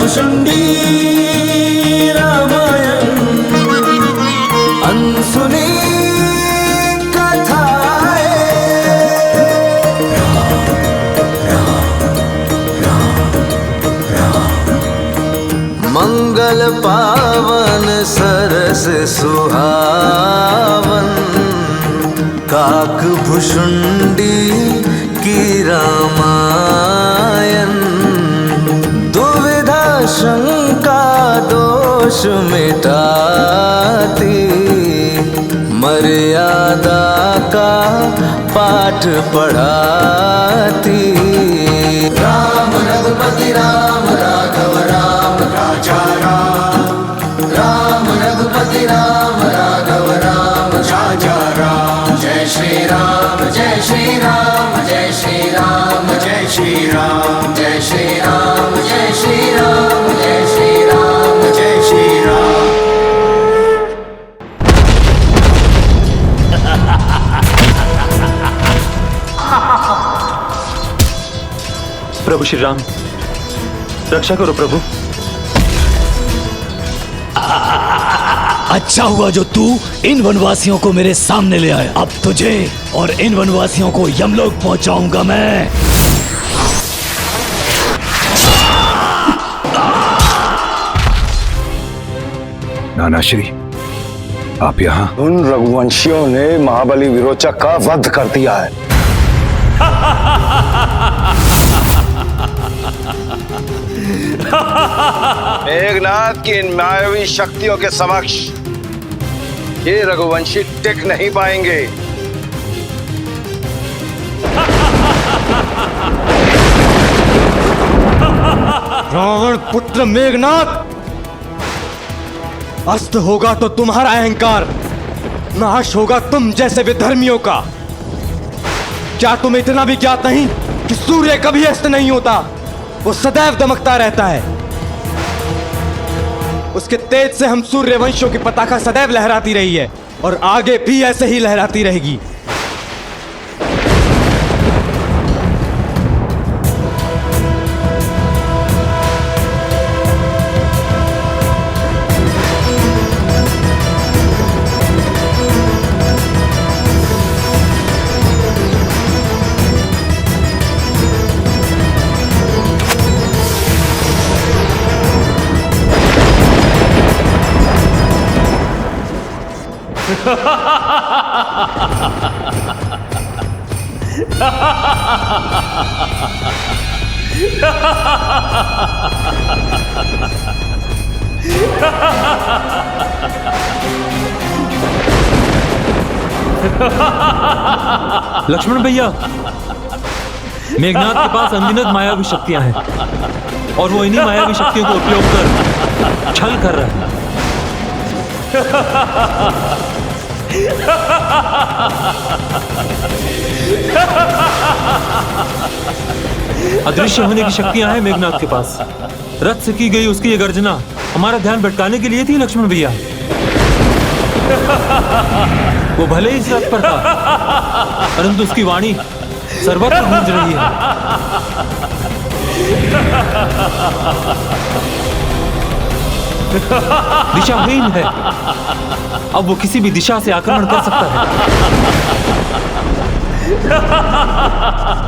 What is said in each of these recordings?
भुशुंडी रामायण अनसुनी मंगल पावन सरस सुहावन काक भुशुंडी की रामायण दुविधा शंका दोष मिटाती मर्यादा का पाठ पढ़ाती। राम रघुपति राम राघव राम राजा राम, राम रघुपति राम राघव राम राजा राम। जय श्री राम जय श्री राम जय श्री राम जय श्री राम जय श्री राम जय श्री राम जय श्री राम जय श्री राम। प्रभु श्री राम, रक्षा करो प्रभु। अच्छा हुआ जो तू इन वनवासियों को मेरे सामने ले आया। अब तुझे और इन वनवासियों को यमलोक पहुंचाऊंगा मैं। नाना श्री, आप यहाँ? उन रघुवंशियों ने महाबली विरोचक का वध कर दिया है। मेघनाथ की इन मायावी शक्तियों के समक्ष ये रघुवंशी टिक नहीं पाएंगे। रावण पुत्र मेघनाथ, अस्त होगा तो तुम्हारा अहंकार, नाश होगा तुम जैसे विधर्मियों का। क्या तुम इतना भी ज्ञात नहीं कि सूर्य कभी अस्त नहीं होता, वो सदैव दमकता रहता है। उसके तेज से हम सूर्य वंशों की पताका सदैव लहराती रही है और आगे भी ऐसे ही लहराती रहेगी। लक्ष्मण भैया, मेघनाथ के पास अनगिनत मायावी शक्तियां हैं और वो इन्हीं मायावी शक्तियों को उपयोग कर छल कर रहा है। अदृश्य होने की शक्तियां हैं मेघनाथ के पास। रथ से की गई उसकी ये गर्जना हमारा ध्यान भटकाने के लिए थी लक्ष्मण भैया। वो भले ही इस रथ पर था, परंतु उसकी वाणी सर्वत्र गूंज रही है। दिशाहीन है, अब वो किसी भी दिशा से आक्रमण कर सकता है।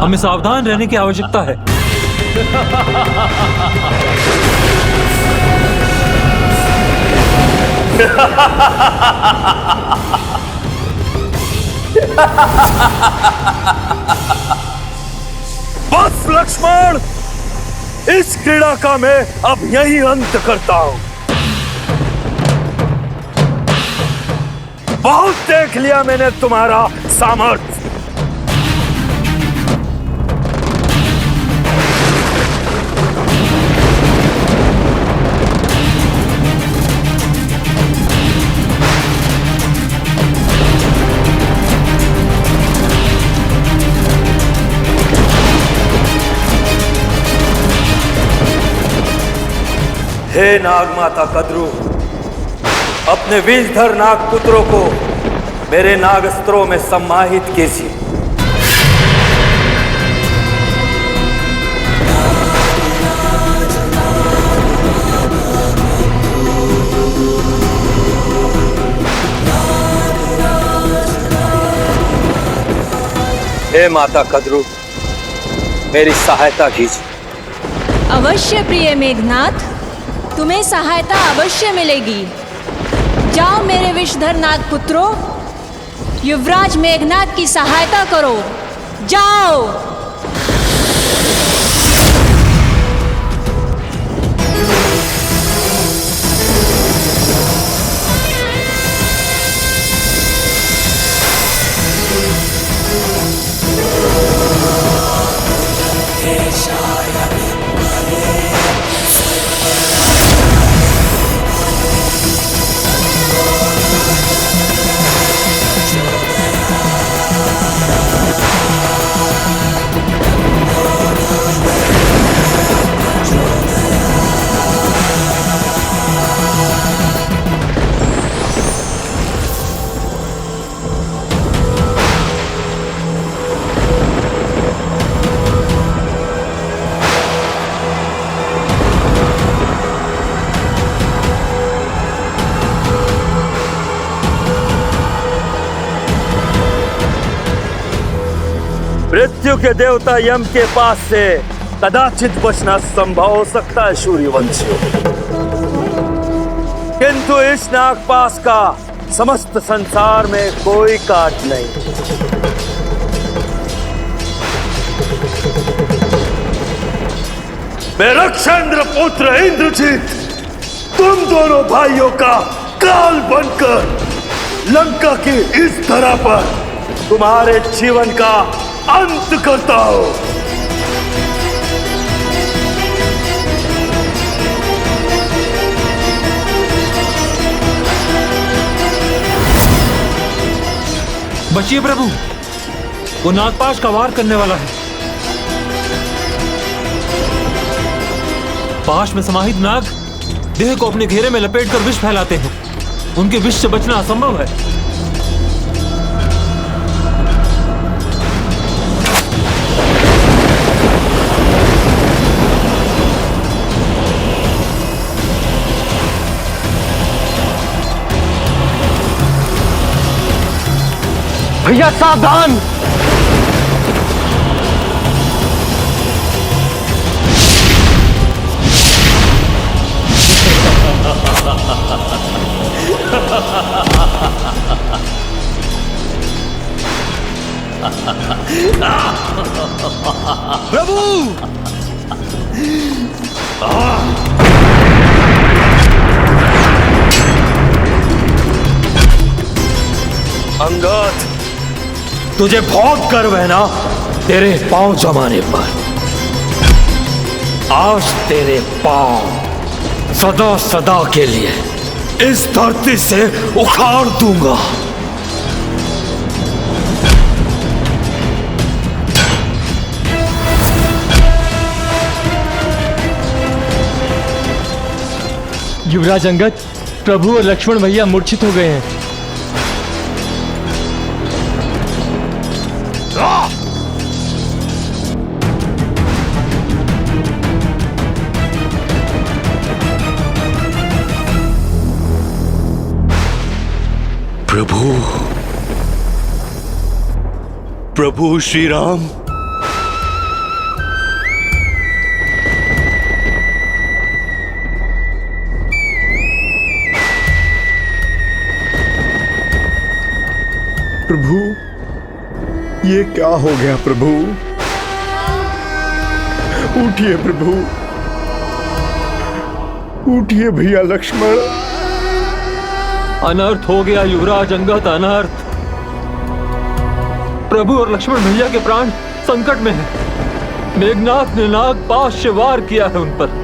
हमें सावधान रहने की आवश्यकता है। बस लक्ष्मण, इस क्रीड़ा का मैं अब यही अंत करता हूं। बहुत देख लिया मैंने तुम्हारा सामर्थ्य। हे नागमाता कद्रू, अपने विषधर नाग पुत्रों को मेरे नागस्त्रों में सम्माहित कीजिए। हे माता कद्रू, मेरी सहायता कीजिए। अवश्य प्रिय मेघनाथ, तुम्हें सहायता अवश्य मिलेगी। जाओ मेरे विषधर नाग पुत्रों, युवराज मेघनाथ की सहायता करो। जाओ। मृत्यु के देवता यम के पास से कदाचित बचना संभव हो सकता है सूर्यवंशियों, किंतु इस नागपाश का समस्त संसार में कोई काट नहीं। मेरा चंद्र पुत्र इंद्रजीत, तुम दोनों भाइयों का काल बनकर लंका की इस धरा पर तुम्हारे जीवन का अंत करता हूं। बचिए प्रभु, वो नागपाश का वार करने वाला है। पाश में समाहित नाग देह को अपने घेरे में लपेटकर विष फैलाते हैं। उनके विष से बचना असंभव है। भैया सावधान। प्रभु! अंगद, तुझे बहुत गर्व है ना तेरे पांव जमाने पर। आज तेरे पांव सदा सदा के लिए इस धरती से उखाड़ दूंगा। युवराज अंगद, प्रभु और लक्ष्मण भैया मूर्छित हो गए हैं। प्रभु, प्रभु श्री राम, प्रभु ये क्या हो गया प्रभु? उठिए प्रभु, उठिए भैया लक्ष्मण। अनर्थ हो गया युवराज अंगद, अनर्थ। प्रभु और लक्ष्मण भैया के प्राण संकट में हैं। मेघनाथ ने नागपाश से वार किया है उन पर।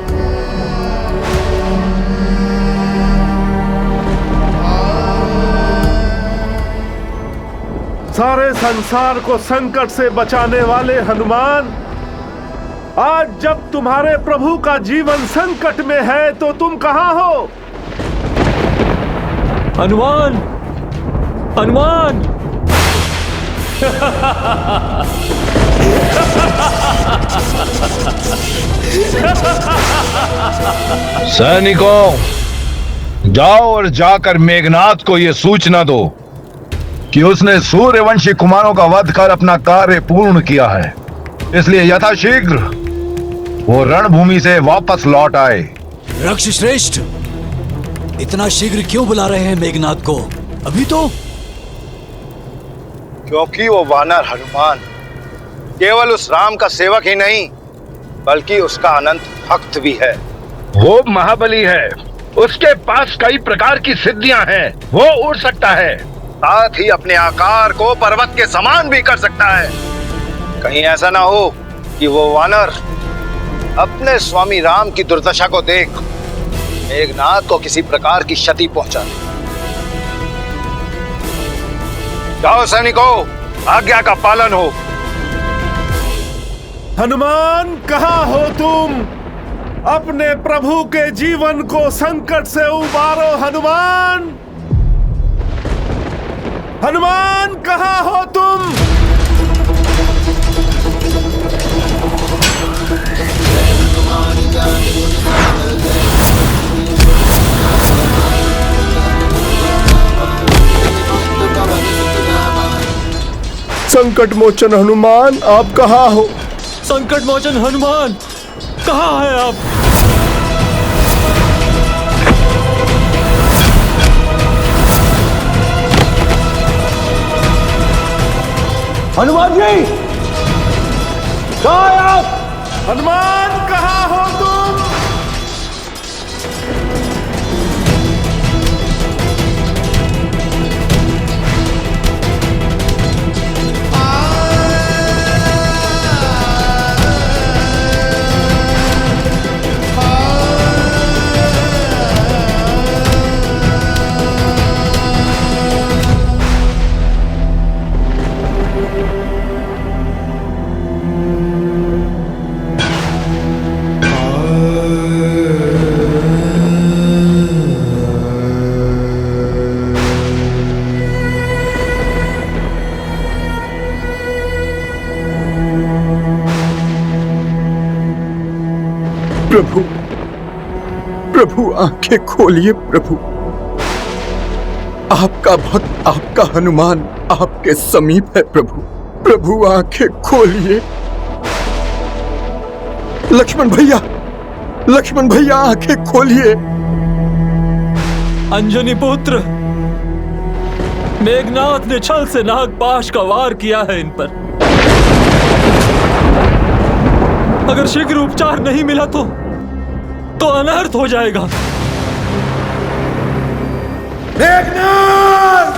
सारे संसार को संकट से बचाने वाले हनुमान, आज जब तुम्हारे प्रभु का जीवन संकट में है तो तुम कहां हो? हनुमान, हनुमान! सैनिकों, जाओ और जाकर मेघनाथ को यह सूचना दो कि उसने सूर्यवंशी कुमारों का वध कर अपना कार्य पूर्ण किया है, इसलिए यथाशीघ्र वो रणभूमि से वापस लौट आए। रक्ष श्रेष्ठ, इतना शीघ्र क्यों बुला रहे हैं मेघनाथ को? अभी तो क्योंकि वो वानर हनुमान केवल उस राम का सेवक ही नहीं बल्कि उसका अनंत भक्त भी है। वो महाबली है, उसके पास कई प्रकार की सिद्धियां हैं, वो उड़ सकता है, साथ ही अपने आकार को पर्वत के समान भी कर सकता है। कहीं ऐसा ना हो कि वो वानर अपने स्वामी राम की दुर्दशा को देख मेघनाथ को किसी प्रकार की क्षति पहुंचा दे। जाओ सैनिकों, आज्ञा का पालन हो। हनुमान, कहाँ हो तुम? अपने प्रभु के जीवन को संकट से उबारो। हनुमान, हनुमान, कहाँ हो तुम? संकट मोचन हनुमान, आप कहाँ हो? संकट मोचन हनुमान, कहाँ है आप? हनुमान जी, कहाँ हैं आप? हनुमान, कहाँ हो तुम? प्रभु, प्रभु आंखें खोलिए प्रभु। आपका भक्त, आपका हनुमान आपके समीप है प्रभु। प्रभु आंखें खोलिए। लक्ष्मण भैया, लक्ष्मण भैया आंखें खोलिए। अंजनी पुत्र, मेघनाथ ने छल से नागपाश का वार किया है इन पर। अगर शीघ्र उपचार नहीं मिला तो अनर्थ हो जाएगा। मेघनाथ!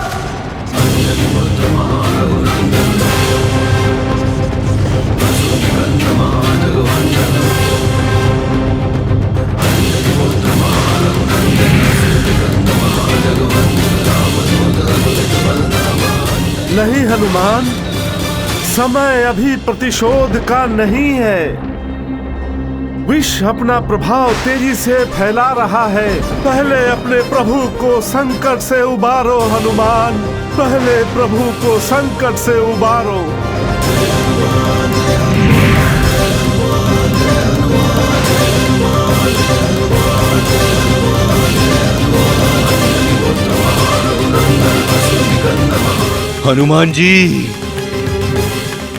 नहीं हनुमान, समय अभी प्रतिशोध का नहीं है। विष अपना प्रभाव तेजी से फैला रहा है। पहले अपने प्रभु को संकट से उबारो हनुमान, पहले प्रभु को संकट से उबारो। हनुमान जी,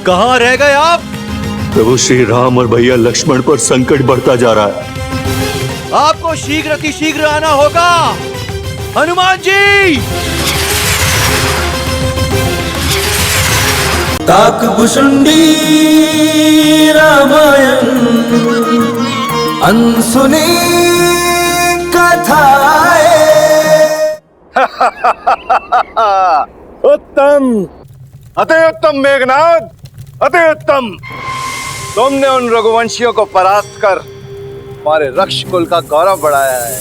कहाँ रह गए आप? प्रभु श्री राम और भैया लक्ष्मण पर संकट बढ़ता जा रहा है। आपको शीघ्र अतिशीघ्र आना होगा हनुमान जी। काकभुषुंडी रामायण अनसुनी कथाएं। उत्तम, अति उत्तम मेघनाथ, अति उत्तम। तुमने उन रघुवंशियों को परास्त कर हमारे रक्ष कुल का गौरव बढ़ाया है।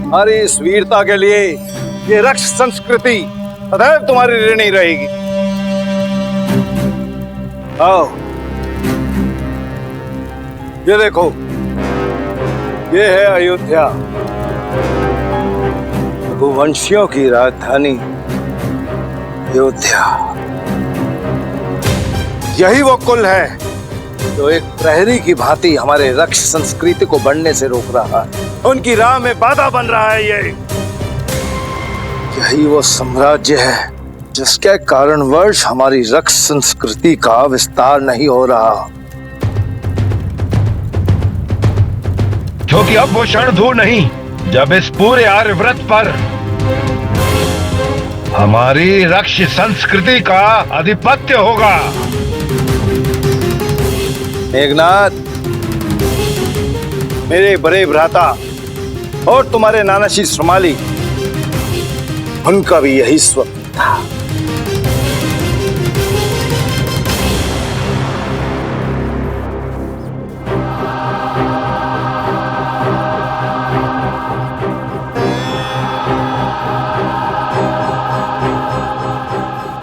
हमारी इस वीरता के लिए ये रक्ष संस्कृति सदैव तुम्हारी ऋणी रहेगी। आओ, ये देखो, ये है अयोध्या, रघुवंशियों की राजधानी अयोध्या। यही वो कुल है जो एक प्रहरी की भांति हमारे रक्ष संस्कृति को बढ़ने से रोक रहा है। उनकी राह में बाधा बन रहा है। यही वो साम्राज्य है जिसके कारणवश हमारी रक्त संस्कृति का विस्तार नहीं हो रहा। क्योंकि अब वो क्षण दूर नहीं जब इस पूरे आर्यव्रत पर हमारी रक्ष संस्कृति का आधिपत्य होगा। मेघनाथ, मेरे बड़े भ्राता और तुम्हारे नानाजी श्रोमाली, उनका भी यही स्वप्न था।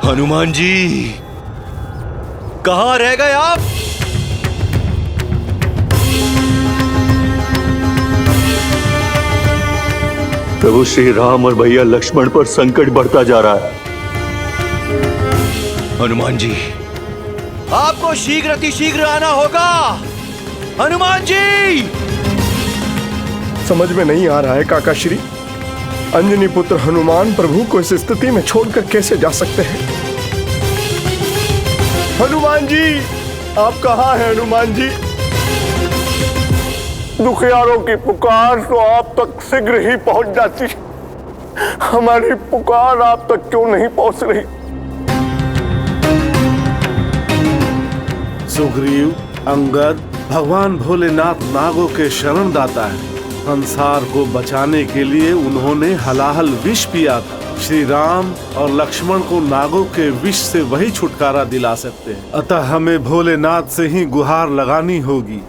हनुमान जी, कहां रह गए आप? प्रभु श्री राम और भैया लक्ष्मण पर संकट बढ़ता जा रहा है। हनुमान जी, आपको शीघ्र अतिशीघ्र आना होगा। हनुमान जी! समझ में नहीं आ रहा है काका श्री, अंजनी पुत्र हनुमान प्रभु को इस स्थिति में छोड़कर कैसे जा सकते हैं। हनुमान जी, आप कहाँ हैं? हनुमान जी, दुखियारों की पुकार तो आप तक शीघ्र ही पहुंच जाती, हमारी पुकार आप तक क्यों नहीं पहुंच रही? सुग्रीव, अंगद, भगवान भोलेनाथ नागों के शरण दाता है। संसार को बचाने के लिए उन्होंने हलाहल विष पिया था। श्री राम और लक्ष्मण को नागों के विष से वही छुटकारा दिला सकते हैं। अतः हमें भोलेनाथ से ही गुहार लगानी होगी।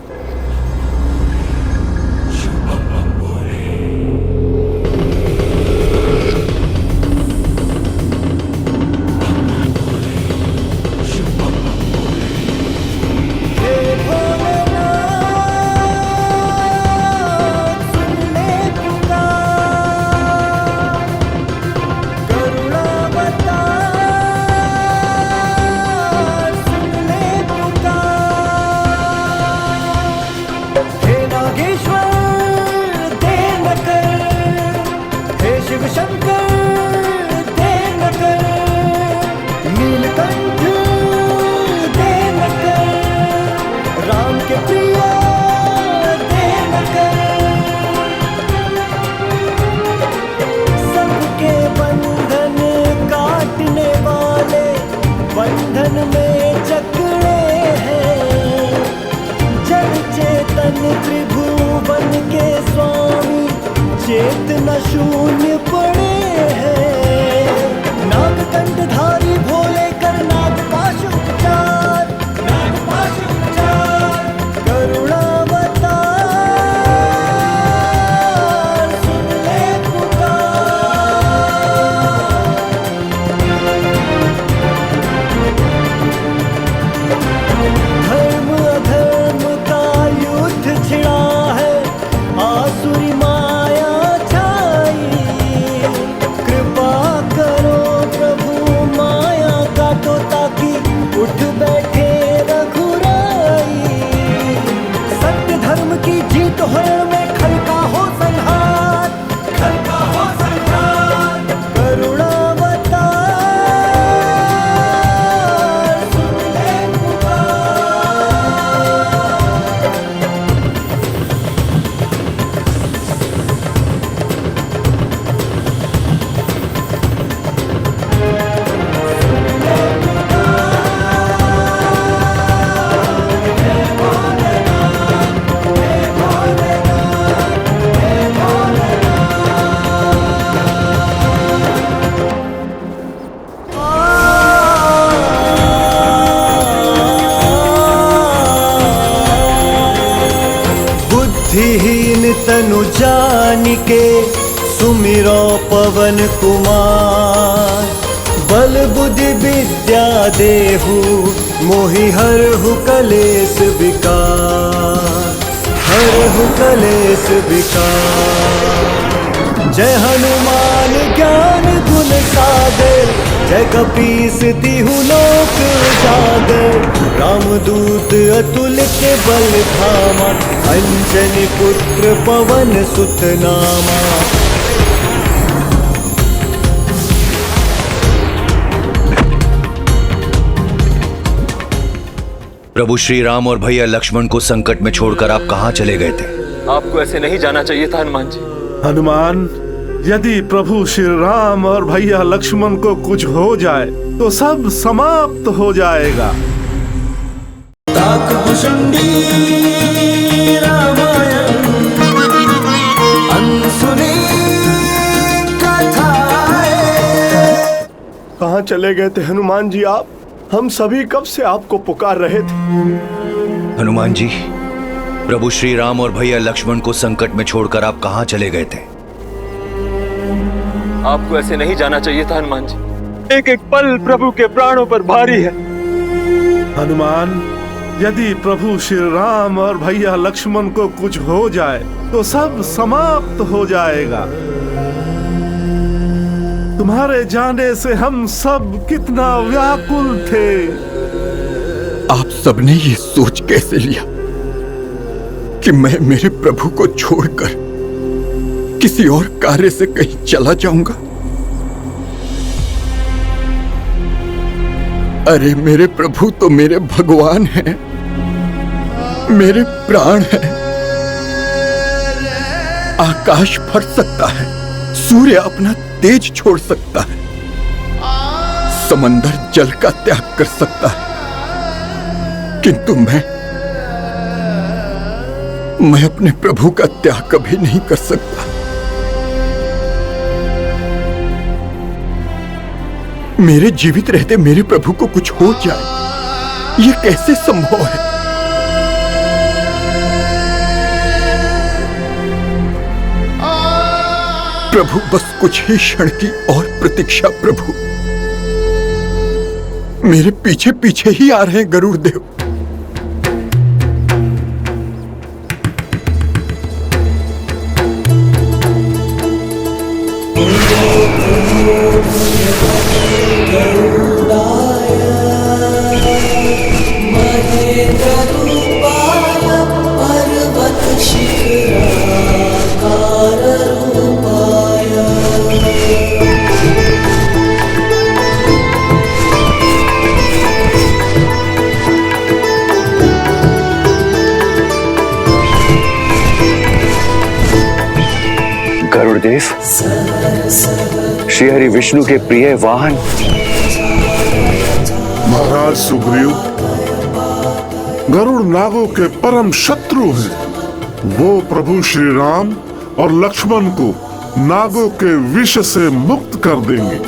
बंधन में जकड़े हैं, जड़ चेतन त्रिभुवन के स्वामी चेतना शून्य पड़े हैं। नागकंठधारी भोले कर नागपाशुपचार, नागपाशुपचार, करुणावतार सुन ले पुकार। धर्म अधर्म का युद्ध छिड़ा है, आसुरी माया छाई। कृपा करो प्रभु माया काटो ताकि उठ बैठे रघुराई। सत्य धर्म की जीत हो में खल का हो संहार, खल का हो संहार। करुणावतार सुन ले पुकार। बुद्धिहीन तनु जानिके सुमिरो पवन कुमार। बल बुद्धि विद्या देहु मोहि हरहु कलेश विकार, हरहु कलेश विकार। जय हनुमान ज्ञान गुण सागर, जय कपीस तिहु लोक उजागर। रामदूत अतुलित बल धामा, अंजनी पुत्र पवन सुत नामा। प्रभु श्री राम और भैया लक्ष्मण को संकट में छोड़कर आप कहां चले गए थे? आपको ऐसे नहीं जाना चाहिए था हनुमान जी। हनुमान, यदि प्रभु श्री राम और भैया लक्ष्मण को कुछ हो जाए तो सब समाप्त हो जाएगा। कहाँ चले गए थे हनुमान जी आप? हम सभी कब से आपको पुकार रहे थे। हनुमान जी, प्रभु श्री राम और भैया लक्ष्मण को संकट में छोड़कर आप कहां चले गए थे? आपको ऐसे नहीं जाना चाहिए था हनुमान जी। एक एक पल प्रभु के प्राणों पर भारी है। हनुमान, यदि प्रभु श्री राम और भैया लक्ष्मण को कुछ हो जाए तो सब समाप्त हो जाएगा। तुम्हारे जाने से हम सब कितना व्याकुल थे। आप सबने ये सोच कैसे लिया कि मैं मेरे प्रभु को छोड़कर किसी और कार्य से कहीं चला जाऊंगा? अरे मेरे प्रभु तो मेरे भगवान हैं, मेरे प्राण हैं। आकाश फट सकता है, सूर्य अपना तेज छोड़ सकता है, समंदर जल का त्याग कर सकता है, किंतु मैं अपने प्रभु का त्याग कभी नहीं कर सकता। मेरे जीवित रहते मेरे प्रभु को कुछ हो जाए, ये कैसे संभव है? प्रभु बस कुछ ही क्षण की और प्रतीक्षा। प्रभु मेरे पीछे पीछे ही आ रहे हैं गरुड़ देव। गरुड़देव, श्री हरि विष्णु के प्रिय वाहन। महाराज सुग्रीव, गरुड़ नागों के परम शत्रु हैं। वो प्रभु श्री राम और लक्ष्मण को नागों के विष से मुक्त कर देंगे।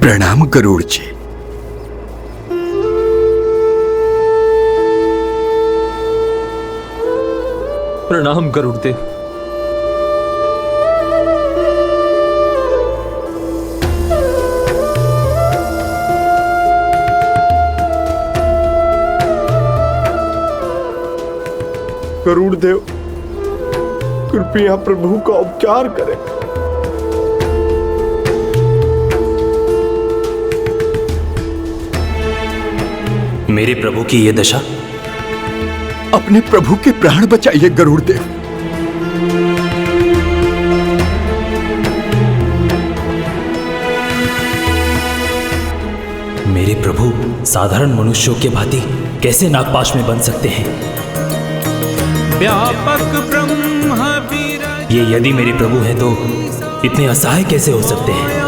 प्रणाम गरुड़ जी। प्रणाम गरुड़ देव। गरुड़ देव, कृपया प्रभु का उपचार करें। मेरे प्रभु की ये दशा? अपने प्रभु के प्राण बचाइए गरुड़ देव। मेरे प्रभु साधारण मनुष्यों के भांति कैसे नागपाश में बन सकते हैं? व्यापक ब्रह्म ये यदि मेरे प्रभु हैं तो इतने असहाय कैसे हो सकते हैं?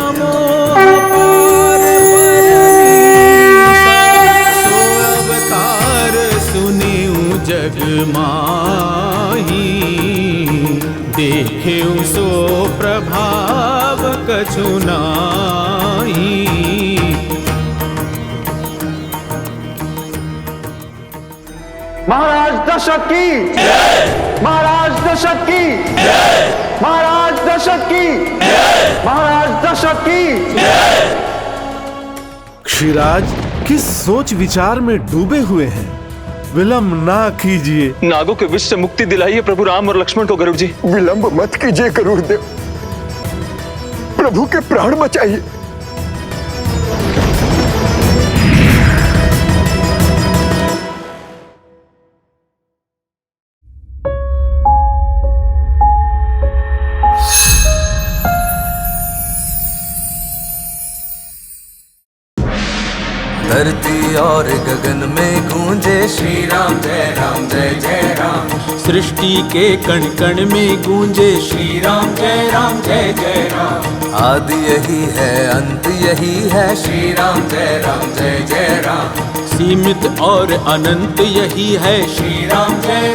जग माही देखे सो प्रभाव कछु नाही। महाराज दशरथ की, महाराज दशरथ की, महाराज दशरथ की, महाराज दशरथ की। क्षीराज किस सोच विचार में डूबे हुए हैं? विलंब ना कीजिए। नागों के विष से मुक्ति दिलाइए प्रभु राम और लक्ष्मण को गरुड़ जी। विलंब मत कीजिए गरुड़ देव, प्रभु के प्राण बचाइए। और गगन में गूंजे श्री राम जय जय राम। सृष्टि के कण कण में गूंजे श्री राम जय जय राम। आदि यही है अंत यही है श्री राम जय राम। सीमित और अनंत यही है श्री राम जय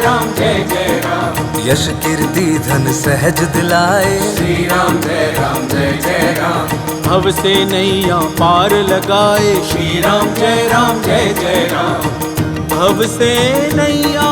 जय राम। यश कीर्ति धन सहज दिलाए श्री राम जय राम। भव से नैया पार लगाए श्री राम जय जय राम। भव से नैया